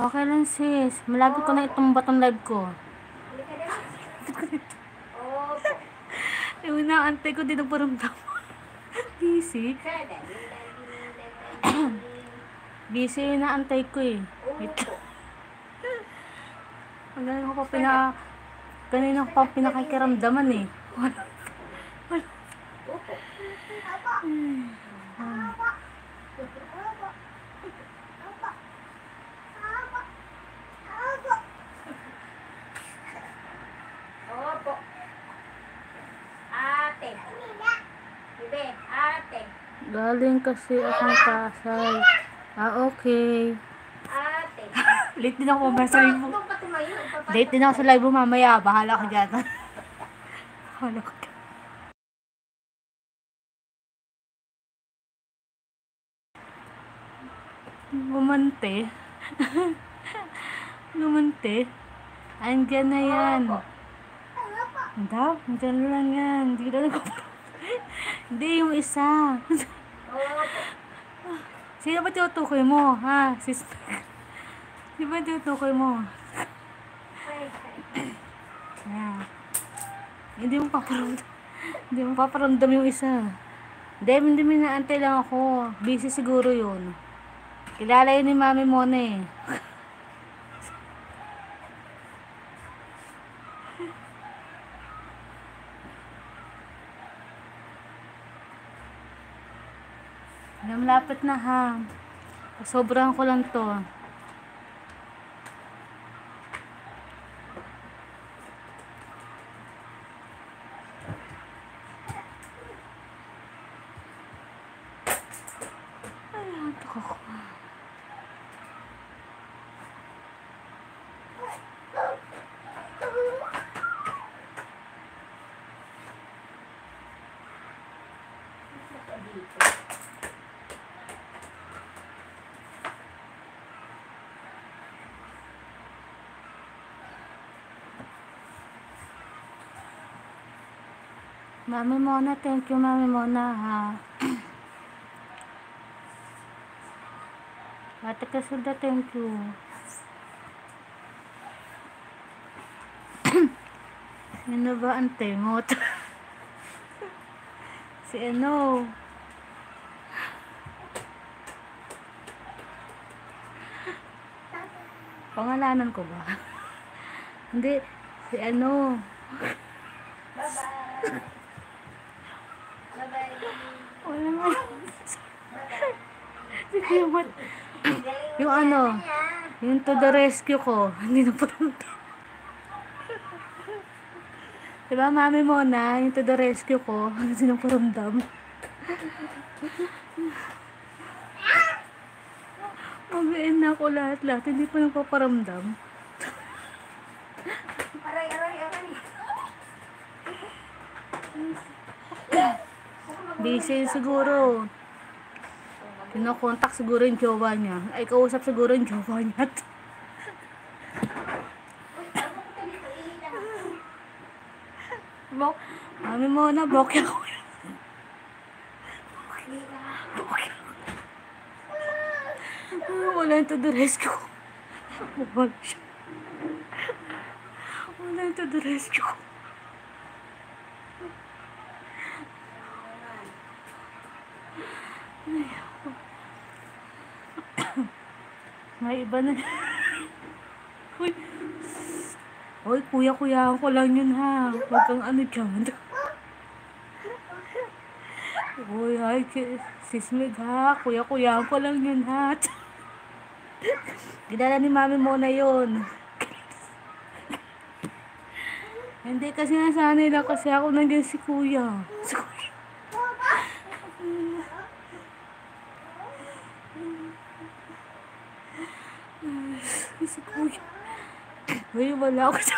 Okay lang sis. Malapit ko na itong batang live ko. Yung inaantay ko din ang paramdam. Busy. Busy yung inaantay ko eh. Wait lang. Ganun ako pa pinakakiramdaman eh. Wala. Opo. Ate. Bebe, ate. Galing kasi akong Pasay. Okay. Ate. Late din ako sa live mo. Late din ako sa live mo mamaya. Bahala ka dyan. Bahala ka dyan. Gumante. Gumante. Andyan na yan. Andyan lang yan. Hindi na lang. Hindi, yung isa. Sino ba tinutukoy mo? Ha? Sister. Sino ba tinutukoy mo? Yan. Hindi mo paparamdam. Hindi mo paparamdam yung isa. Hindi mo naantay lang ako. Busy siguro yun. Kilala yun ni Mami Mona eh. Malapit na ha. Sobrang ko lang to. Ay, antok ako. Mami Mona, thank you Mami Mona ha. Ate Kasulda, thank you. Sino ba ang temot? Si ano? Pangalanan ko ba? Hindi, si ano? Wala nga. Yung ano, yung to the rescue ko, hindi na paramdam. Diba, Mami Mona, yung to the rescue ko, hindi na paramdam. Mag-end na ako lahat, hindi pa nagpaparamdam. Aray. Busy siguro. Kinokontak siguro yung jowa niya. Ay, kausap siguro yung jowa niya. Mami Mona, bokeh ako. Wala yung to the rescue. Wala siya. Wala yung to the rescue. May iba na. Uy, kuya-kuyaan ko lang yun ha. Huwag kang ano dyan. Uy, ay, sismig ha. Kuya-kuyaan ko lang yun ha. Ginala ni Mami Mona yun. Hindi kasi nasanay lang kasi ako nandiyan si kuya. Si kuya. Si kuya. Uy, wala ako sa